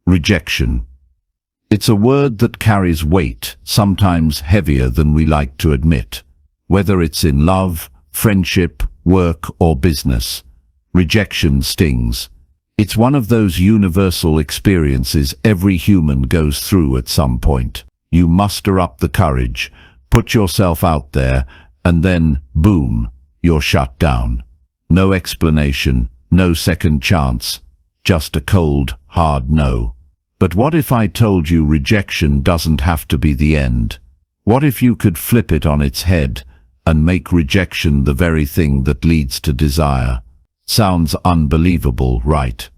Rejection. It's a word that carries weight, sometimes heavier than we like to admit. Whether it's in love, friendship, work, or business, rejection stings. It's one of those universal experiences every human goes through at some point. You muster up the courage, put yourself out there, and then, boom, you're shut down. No explanation, no second chance, just a cold, hard no. But what if I told you rejection doesn't have to be the end? What if you could flip it on its head and make rejection the very thing that leads to desire? Sounds unbelievable, right?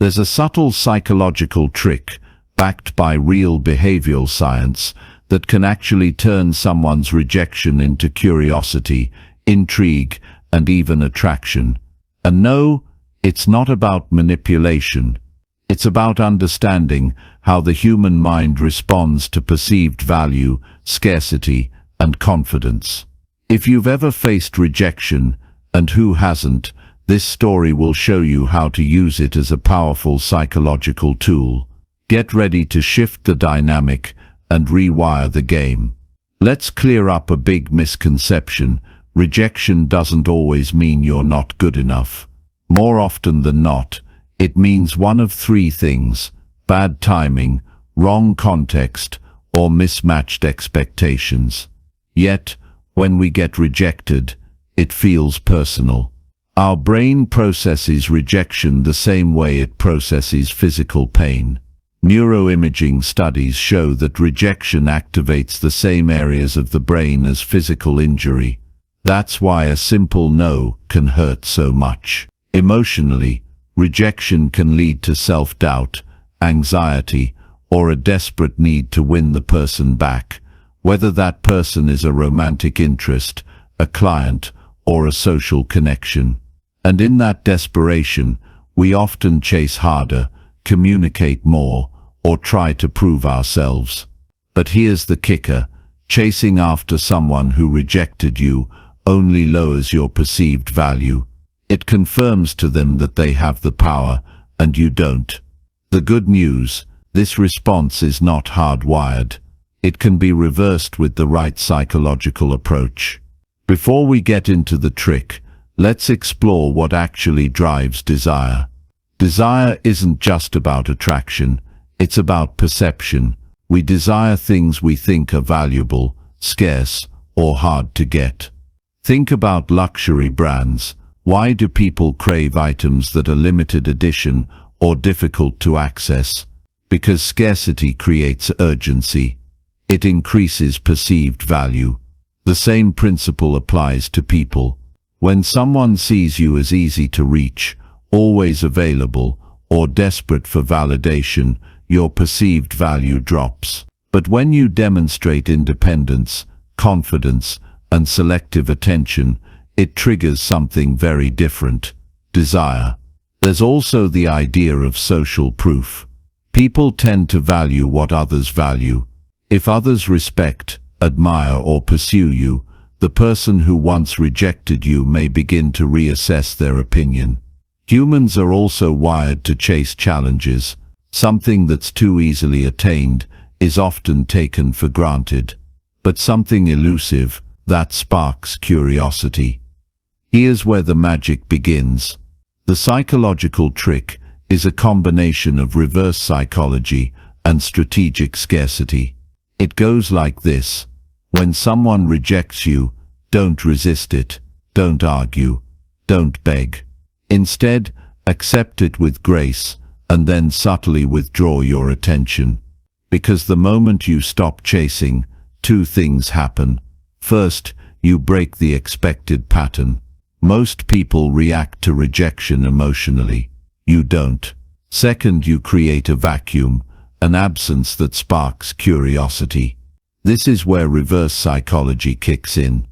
There's a subtle psychological trick, backed by real behavioral science, that can actually turn someone's rejection into curiosity, intrigue, and even attraction. And no, it's not about manipulation. It's about understanding how the human mind responds to perceived value, scarcity, and confidence. If you've ever faced rejection, and who hasn't, this story will show you how to use it as a powerful psychological tool. Get ready to shift the dynamic and rewire the game. Let's clear up a big misconception. Rejection doesn't always mean you're not good enough. More often than not, it means one of three things: bad timing, wrong context, or mismatched expectations. Yet, when we get rejected, it feels personal. Our brain processes rejection the same way it processes physical pain. Neuroimaging studies show that rejection activates the same areas of the brain as physical injury. That's why a simple no can hurt so much. Emotionally, rejection can lead to self-doubt, anxiety, or a desperate need to win the person back, whether that person is a romantic interest, a client, or a social connection. And in that desperation, we often chase harder, communicate more, or try to prove ourselves. But here's the kicker: chasing after someone who rejected you only lowers your perceived value. It confirms to them that they have the power, and you don't. The good news: this response is not hardwired. It can be reversed with the right psychological approach. Before we get into the trick, let's explore what actually drives desire. Desire isn't just about attraction, it's about perception. We desire things we think are valuable, scarce, or hard to get. Think about luxury brands. Why do people crave items that are limited edition or difficult to access? Because scarcity creates urgency. It increases perceived value. The same principle applies to people. When someone sees you as easy to reach, always available, or desperate for validation, your perceived value drops. But when you demonstrate independence, confidence, and selective attention, it triggers something very different: desire. There's also the idea of social proof. People tend to value what others value. If others respect, admire, or pursue you, the person who once rejected you may begin to reassess their opinion. Humans are also wired to chase challenges. Something that's too easily attained is often taken for granted. But something elusive, that sparks curiosity. Here's where the magic begins. The psychological trick is a combination of reverse psychology and strategic scarcity. It goes like this: when someone rejects you, don't resist it, don't argue, don't beg. Instead, accept it with grace, and then subtly withdraw your attention. Because the moment you stop chasing, two things happen. First, you break the expected pattern. Most people react to rejection emotionally. You don't. Second, you create a vacuum, an absence that sparks curiosity. This is where reverse psychology kicks in.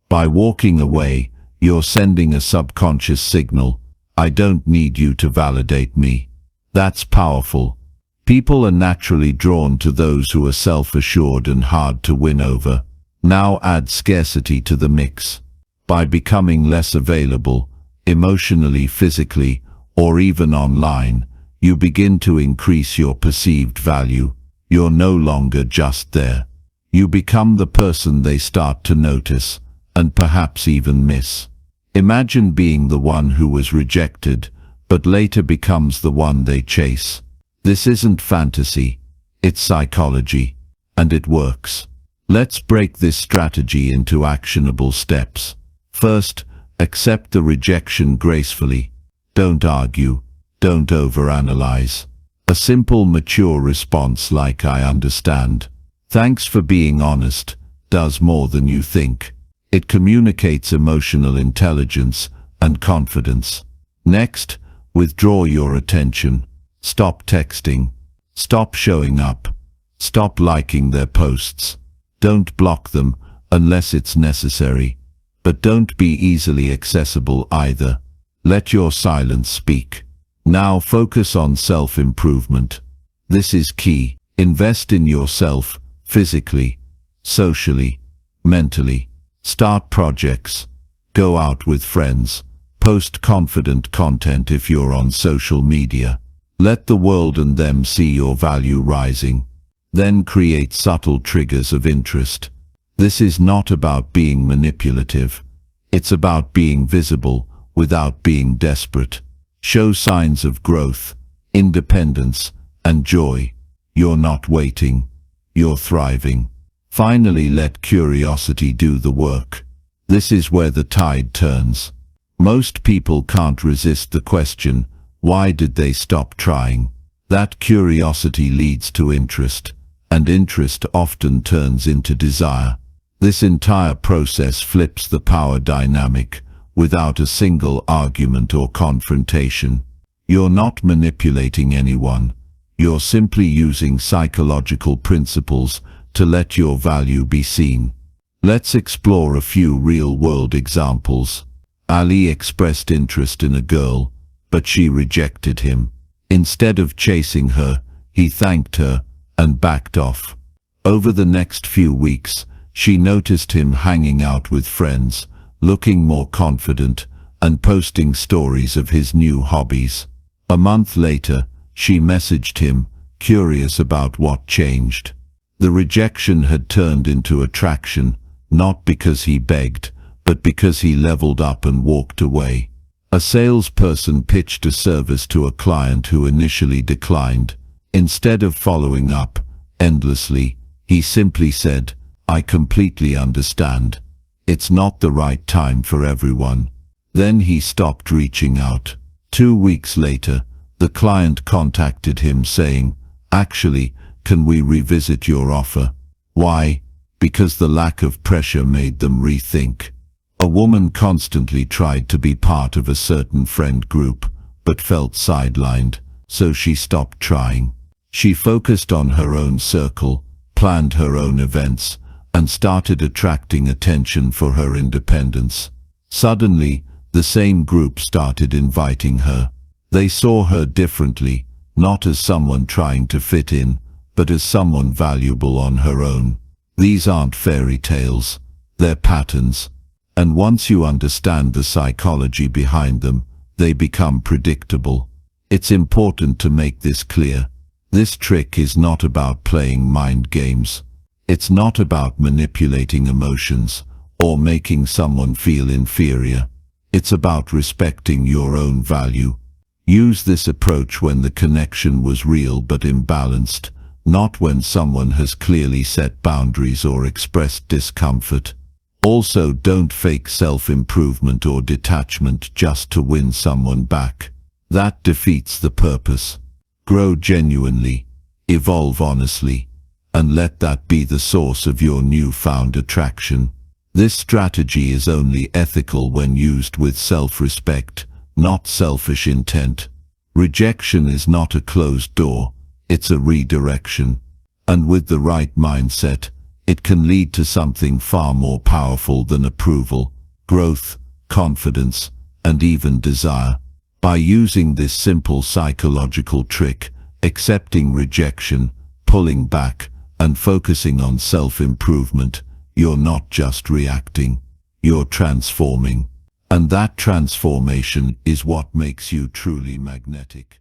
By walking away, you're sending a subconscious signal: I don't need you to validate me. That's powerful. People are naturally drawn to those who are self-assured and hard to win over. Now add scarcity to the mix. By becoming less available, emotionally, physically, or even online, you begin to increase your perceived value. You're no longer just there. You become the person they start to notice, and perhaps even miss. Imagine being the one who was rejected, but later becomes the one they chase. This isn't fantasy, it's psychology, and it works. Let's break this strategy into actionable steps. First, accept the rejection gracefully. Don't argue, don't overanalyze. A simple, mature response like "I understand. Thanks for being honest," does more than you think. It communicates emotional intelligence and confidence. Next, withdraw your attention. Stop texting. Stop showing up. Stop liking their posts. Don't block them unless it's necessary. But don't be easily accessible either. Let your silence speak. Now focus on self-improvement. This is key. Invest in yourself, physically, socially, mentally. Start projects. Go out with friends. Post confident content if you're on social media. Let the world and them see your value rising. Then create subtle triggers of interest. This is not about being manipulative. It's about being visible without being desperate. Show signs of growth, independence, and joy. You're not waiting. You're thriving. Finally, let curiosity do the work. This is where the tide turns. Most people can't resist the question, why did they stop trying? That curiosity leads to interest, and interest often turns into desire. This entire process flips the power dynamic without a single argument or confrontation. You're not manipulating anyone. You're simply using psychological principles to let your value be seen. Let's explore a few real-world examples. Ali expressed interest in a girl, but she rejected him. Instead of chasing her, he thanked her and backed off. Over the next few weeks, she noticed him hanging out with friends, looking more confident, and posting stories of his new hobbies. A month later, she messaged him, curious about what changed. The rejection had turned into attraction, not because he begged, but because he leveled up and walked away. A salesperson pitched a service to a client who initially declined. Instead of following up endlessly, he simply said, "I completely understand. It's not the right time for everyone." Then he stopped reaching out. 2 weeks later, the client contacted him saying, "Actually, can we revisit your offer?" Why? Because the lack of pressure made them rethink. A woman constantly tried to be part of a certain friend group, but felt sidelined, so she stopped trying. She focused on her own circle, planned her own events, and started attracting attention for her independence. Suddenly, the same group started inviting her. They saw her differently, not as someone trying to fit in, but as someone valuable on her own. These aren't fairy tales, they're patterns. And once you understand the psychology behind them, they become predictable. It's important to make this clear. This trick is not about playing mind games. It's not about manipulating emotions or making someone feel inferior. It's about respecting your own value. Use this approach when the connection was real but imbalanced, not when someone has clearly set boundaries or expressed discomfort. Also, don't fake self-improvement or detachment just to win someone back. That defeats the purpose. Grow genuinely, evolve honestly, and let that be the source of your newfound attraction. This strategy is only ethical when used with self-respect, not selfish intent. Rejection is not a closed door, it's a redirection. And with the right mindset, it can lead to something far more powerful than approval, growth, confidence, and even desire. By using this simple psychological trick, accepting rejection, pulling back, and focusing on self-improvement, you're not just reacting, you're transforming. And that transformation is what makes you truly magnetic.